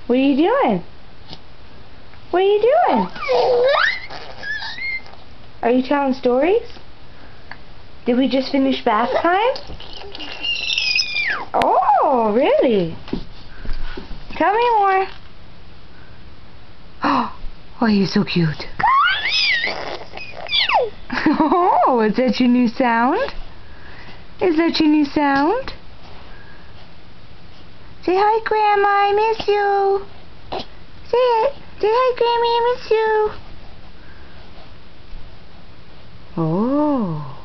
What are you doing? What are you doing? Are you telling stories? Did we just finish bath time? Oh, really? Tell me more. Oh, you're so cute. Oh, is that your new sound? Is that your new sound? Say hi, Grandma, I miss you. Say it. Say hi, Grammy, I miss you. Oh.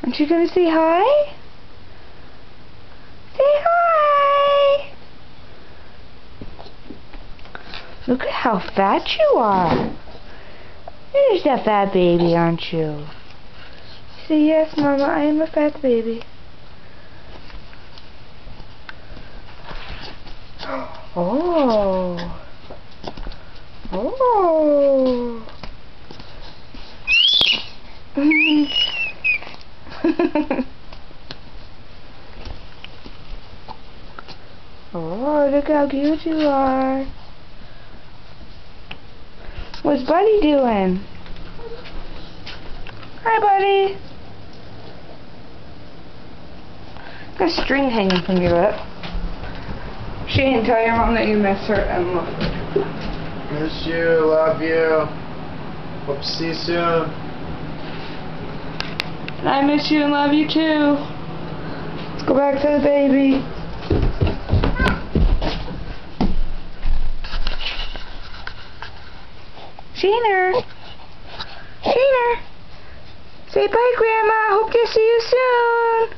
Aren't you going to say hi? Say hi. Look at how fat you are. You're just a fat baby, aren't you? Say yes, Mama, I am a fat baby. Oh. Oh. Oh, look how cute you are. What's Buddy doing? Hi, Buddy. Got a string hanging from your lip. Shane, tell your mom that you miss her and look. Miss you, love you. Hope to see you soon. And I miss you and love you too. Let's go back to the baby. Sheener. Sheener. Say bye, Grandma. Hope to see you soon.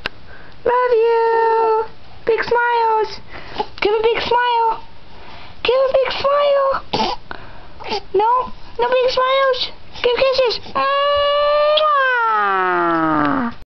Love you. Big smiles. Give a big smile. Give a big smile. No? No big smiles? Give kisses. Mwah!